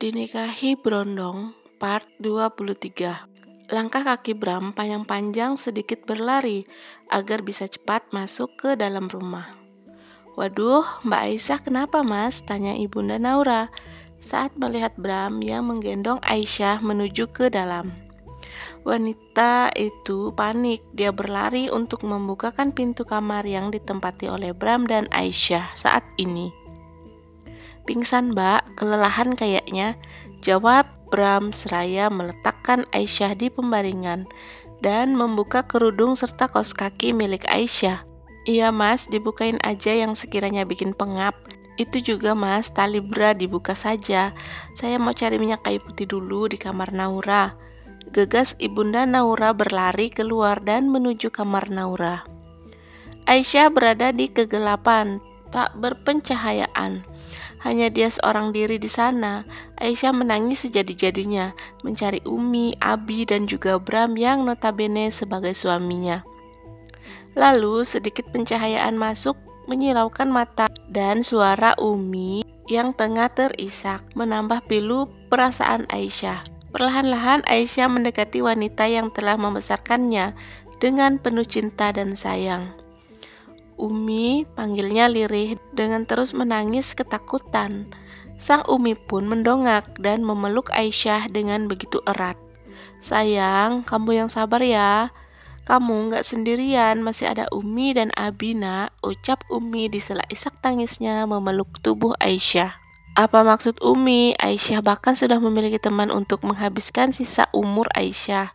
Dinikahi Brondong, Part 23. Langkah kaki Bram panjang-panjang sedikit berlari agar bisa cepat masuk ke dalam rumah. "Waduh, Mbak Aisyah kenapa mas?" tanya Ibunda Naura saat melihat Bram yang menggendong Aisyah menuju ke dalam. Wanita itu panik, dia berlari untuk membukakan pintu kamar yang ditempati oleh Bram dan Aisyah saat ini. "Pingsan mbak, kelelahan kayaknya," jawab Bram seraya meletakkan Aisyah di pembaringan dan membuka kerudung serta kaos kaki milik Aisyah. "Iya mas, dibukain aja yang sekiranya bikin pengap. Itu juga mas, tali bra dibuka saja. Saya mau cari minyak kayu putih dulu di kamar Naura," gegas Ibunda Naura berlari keluar dan menuju kamar Naura. Aisyah berada di kegelapan, tak berpencahayaan. Hanya dia seorang diri di sana. Aisyah menangis sejadi-jadinya, mencari Umi, Abi, dan juga Bram yang notabene sebagai suaminya. Lalu sedikit pencahayaan masuk menyilaukan mata dan suara Umi yang tengah terisak menambah pilu perasaan Aisyah. Perlahan-lahan Aisyah mendekati wanita yang telah membesarkannya dengan penuh cinta dan sayang. "Umi," panggilnya lirih dengan terus menangis ketakutan. Sang Umi pun mendongak dan memeluk Aisyah dengan begitu erat. "Sayang, kamu yang sabar ya. Kamu gak sendirian, masih ada Umi dan Abi nak," ucap Umi di sela isak tangisnya memeluk tubuh Aisyah. "Apa maksud Umi? Aisyah bahkan sudah memiliki teman untuk menghabiskan sisa umur Aisyah."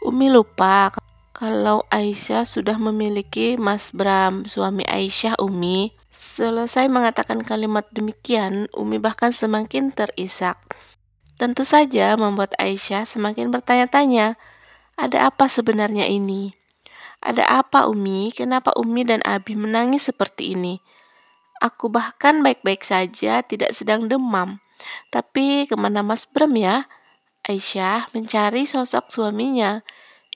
"Umi lupa kalau Aisyah sudah memiliki Mas Bram, suami Aisyah, Umi." Selesai mengatakan kalimat demikian, Umi bahkan semakin terisak. Tentu saja membuat Aisyah semakin bertanya-tanya, ada apa sebenarnya ini? "Ada apa Umi? Kenapa Umi dan Abi menangis seperti ini? Aku bahkan baik-baik saja, tidak sedang demam. Tapi kemana Mas Bram ya?" Aisyah mencari sosok suaminya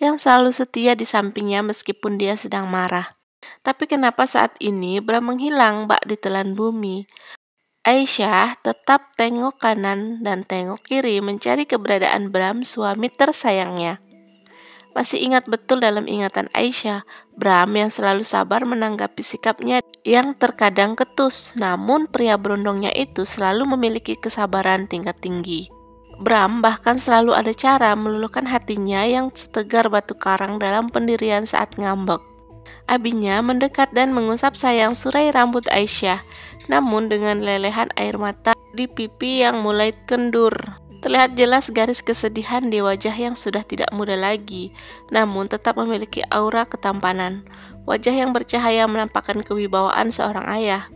yang selalu setia di sampingnya meskipun dia sedang marah. Tapi kenapa saat ini Bram menghilang bak ditelan bumi? Aisyah tetap tengok kanan dan tengok kiri mencari keberadaan Bram, suami tersayangnya. Masih ingat betul dalam ingatan Aisyah, Bram yang selalu sabar menanggapi sikapnya yang terkadang ketus, namun pria berondongnya itu selalu memiliki kesabaran tingkat tinggi. Bram bahkan selalu ada cara meluluhkan hatinya yang setegar batu karang dalam pendirian saat ngambek. Abinya mendekat dan mengusap sayang surai rambut Aisyah, namun dengan lelehan air mata di pipi yang mulai kendur. Terlihat jelas garis kesedihan di wajah yang sudah tidak muda lagi, namun tetap memiliki aura ketampanan. Wajah yang bercahaya menampakkan kewibawaan seorang ayah.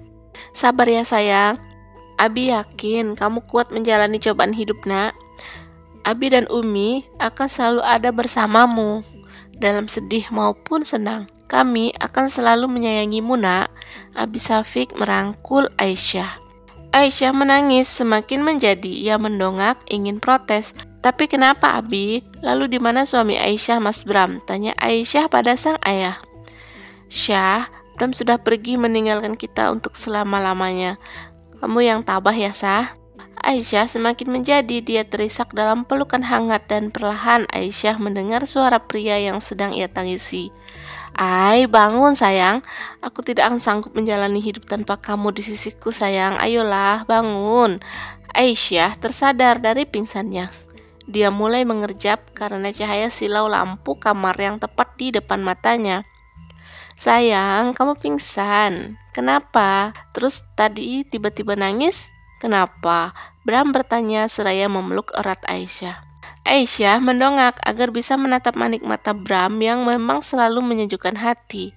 "Sabar ya sayang. Abi yakin kamu kuat menjalani cobaan hidup nak. Abi dan Umi akan selalu ada bersamamu, dalam sedih maupun senang. Kami akan selalu menyayangimu nak." Abi Syafiq merangkul Aisyah. Aisyah menangis semakin menjadi. Ia mendongak ingin protes. "Tapi kenapa Abi? Lalu di mana suami Aisyah Mas Bram?" tanya Aisyah pada sang ayah. "Syah, Bram sudah pergi meninggalkan kita untuk selama-lamanya. Kamu yang tabah ya Sah." Aisyah semakin menjadi. Dia terisak dalam pelukan hangat dan perlahan Aisyah mendengar suara pria yang sedang ia tangisi. "Ai, bangun sayang. Aku tidak akan sanggup menjalani hidup tanpa kamu di sisiku sayang. Ayolah, bangun." Aisyah tersadar dari pingsannya. Dia mulai mengerjap karena cahaya silau lampu kamar yang tepat di depan matanya. "Sayang, kamu pingsan. Kenapa? Terus tadi tiba-tiba nangis? Kenapa?" Bram bertanya seraya memeluk erat Aisyah. Aisyah mendongak agar bisa menatap manik mata Bram yang memang selalu menyejukkan hati.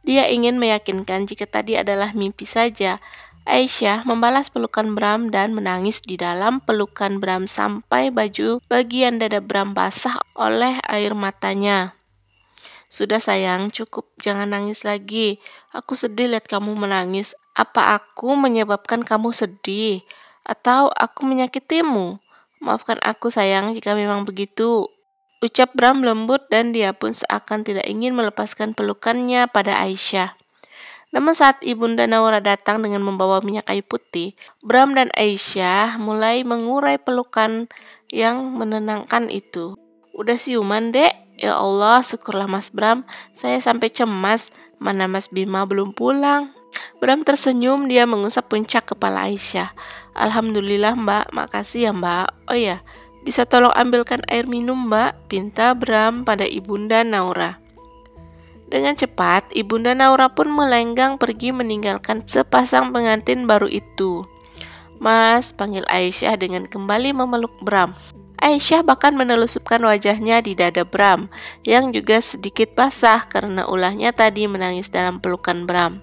Dia ingin meyakinkan jika tadi adalah mimpi saja. Aisyah membalas pelukan Bram dan menangis di dalam pelukan Bram sampai baju bagian dada Bram basah oleh air matanya. "Sudah sayang, cukup, jangan nangis lagi. Aku sedih lihat kamu menangis. Apa aku menyebabkan kamu sedih? Atau aku menyakitimu? Maafkan aku sayang jika memang begitu," ucap Bram lembut dan dia pun seakan tidak ingin melepaskan pelukannya pada Aisyah. Namun saat Ibunda Naura datang dengan membawa minyak kayu putih, Bram dan Aisyah mulai mengurai pelukan yang menenangkan itu. Udah siuman, Dek? Ya Allah, syukurlah Mas Bram. Saya sampai cemas. Mana Mas Bima belum pulang? Bram tersenyum, dia mengusap puncak kepala Aisyah. Alhamdulillah Mbak, makasih ya Mbak. Oh ya, bisa tolong ambilkan air minum Mbak, pinta Bram pada Ibunda Naura. Dengan cepat, Ibunda Naura pun melenggang pergi meninggalkan sepasang pengantin baru itu. Mas, panggil Aisyah dengan kembali memeluk Bram. Aisyah bahkan menelusupkan wajahnya di dada Bram, yang juga sedikit basah karena ulahnya tadi menangis dalam pelukan Bram.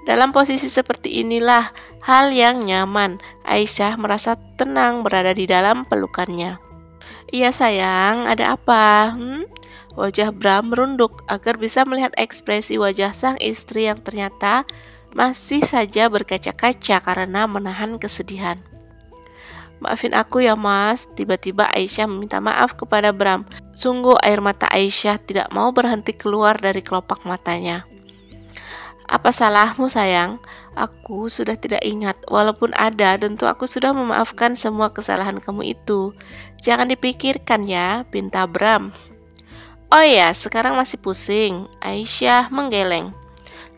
Dalam posisi seperti inilah hal yang nyaman. Aisyah merasa tenang berada di dalam pelukannya. Iya sayang, ada apa? Wajah Bram merunduk agar bisa melihat ekspresi wajah sang istri yang ternyata masih saja berkaca-kaca karena menahan kesedihan. Maafin aku ya Mas, tiba-tiba Aisyah meminta maaf kepada Bram. Sungguh air mata Aisyah tidak mau berhenti keluar dari kelopak matanya. Apa salahmu sayang? Aku sudah tidak ingat. Walaupun ada, tentu aku sudah memaafkan semua kesalahan kamu itu. Jangan dipikirkan ya, pinta Bram. Oh ya, sekarang masih pusing. Aisyah menggeleng.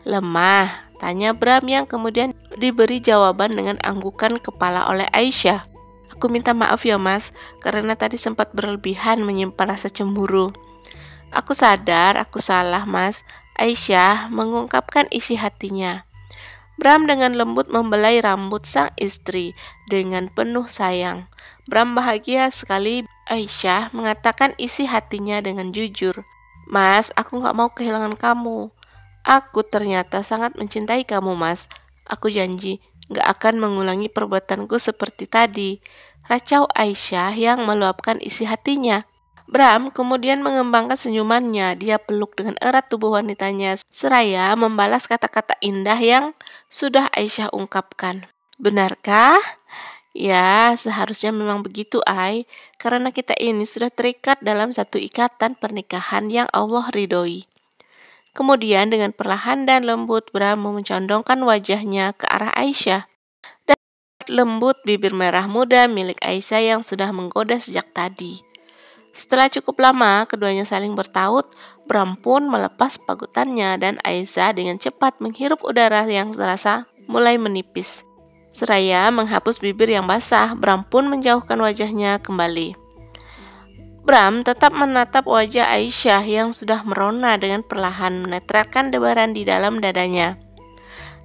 Lemah, tanya Bram yang kemudian diberi jawaban dengan anggukan kepala oleh Aisyah. Aku minta maaf ya Mas, karena tadi sempat berlebihan menyimpan rasa cemburu. Aku sadar, aku salah Mas. Aisyah mengungkapkan isi hatinya. Bram dengan lembut membelai rambut sang istri dengan penuh sayang. Bram bahagia sekali. Aisyah mengatakan isi hatinya dengan jujur. Mas, aku gak mau kehilangan kamu. Aku ternyata sangat mencintai kamu Mas. Aku janji gak akan mengulangi perbuatanku seperti tadi. Racau Aisyah yang meluapkan isi hatinya. Bram kemudian mengembangkan senyumannya. Dia peluk dengan erat tubuh wanitanya seraya membalas kata-kata indah yang sudah Aisyah ungkapkan. Benarkah? Ya, seharusnya memang begitu, Ai. Karena kita ini sudah terikat dalam satu ikatan pernikahan yang Allah ridhoi. Kemudian dengan perlahan dan lembut Bram mencondongkan wajahnya ke arah Aisyah. Dan lembut bibir merah muda milik Aisyah yang sudah menggoda sejak tadi. Setelah cukup lama, keduanya saling bertaut. Bram pun melepas pagutannya dan Aisyah dengan cepat menghirup udara yang terasa mulai menipis. Seraya menghapus bibir yang basah, Bram pun menjauhkan wajahnya kembali. Bram tetap menatap wajah Aisyah yang sudah merona dengan perlahan menetralkan debaran di dalam dadanya.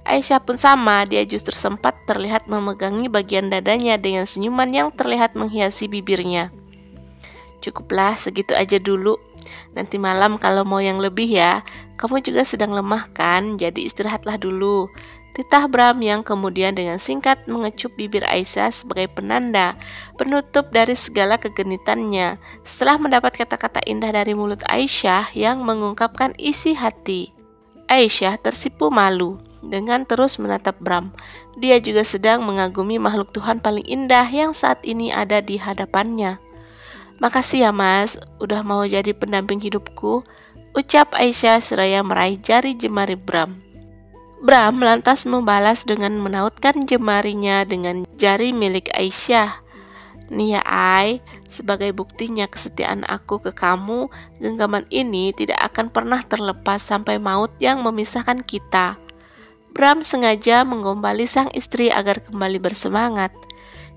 Aisyah pun sama, dia justru sempat terlihat memegangi bagian dadanya dengan senyuman yang terlihat menghiasi bibirnya. Cukuplah segitu aja dulu. Nanti malam kalau mau yang lebih ya. Kamu juga sedang lemah kan, jadi istirahatlah dulu. Titah Bram yang kemudian dengan singkat mengecup bibir Aisyah sebagai penanda penutup dari segala kegenitannya. Setelah mendapat kata-kata indah dari mulut Aisyah yang mengungkapkan isi hati, Aisyah tersipu malu dengan terus menatap Bram. Dia juga sedang mengagumi makhluk Tuhan paling indah yang saat ini ada di hadapannya. Makasih ya Mas, udah mau jadi pendamping hidupku, ucap Aisyah seraya meraih jari jemari Bram. Bram lantas membalas dengan menautkan jemarinya dengan jari milik Aisyah. Nih ya Ai, sebagai buktinya kesetiaan aku ke kamu, genggaman ini tidak akan pernah terlepas sampai maut yang memisahkan kita. Bram sengaja menggombali sang istri agar kembali bersemangat.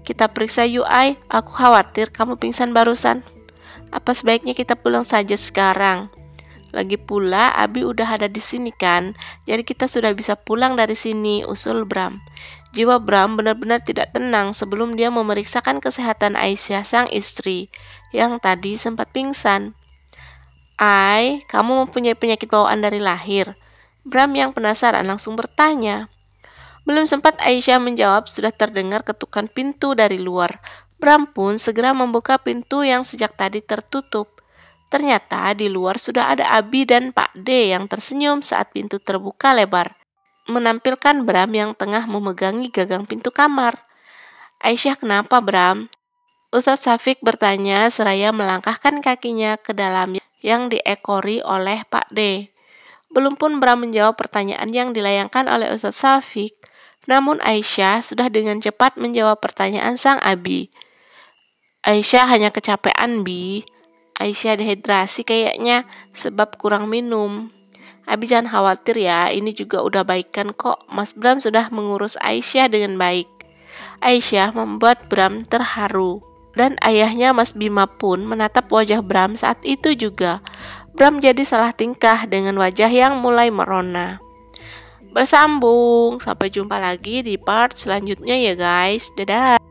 Kita periksa yuk Ai, aku khawatir kamu pingsan barusan. Apa sebaiknya kita pulang saja sekarang? Lagi pula Abi udah ada di sini kan, jadi kita sudah bisa pulang dari sini, usul Bram. Jiwa Bram benar-benar tidak tenang sebelum dia memeriksakan kesehatan Aisyah sang istri yang tadi sempat pingsan. Ai, kamu mempunyai penyakit bawaan dari lahir? Bram yang penasaran langsung bertanya. Belum sempat Aisyah menjawab, sudah terdengar ketukan pintu dari luar. Bram pun segera membuka pintu yang sejak tadi tertutup. Ternyata di luar sudah ada Abi dan Pak D yang tersenyum saat pintu terbuka lebar, menampilkan Bram yang tengah memegangi gagang pintu kamar. Aisyah, kenapa Bram? Ustadz Syafiq bertanya seraya melangkahkan kakinya ke dalam yang diekori oleh Pak D. Belum pun Bram menjawab pertanyaan yang dilayangkan oleh Ustadz Syafiq, namun Aisyah sudah dengan cepat menjawab pertanyaan sang abi. Aisyah hanya kecapean, Bi. Aisyah dehidrasi kayaknya sebab kurang minum. Abi jangan khawatir ya, ini juga udah baikan kok. Mas Bram sudah mengurus Aisyah dengan baik. Aisyah membuat Bram terharu. Dan ayahnya Mas Bima pun menatap wajah Bram saat itu juga. Bram jadi salah tingkah dengan wajah yang mulai merona. Bersambung, sampai jumpa lagi di part selanjutnya ya guys. Dadah.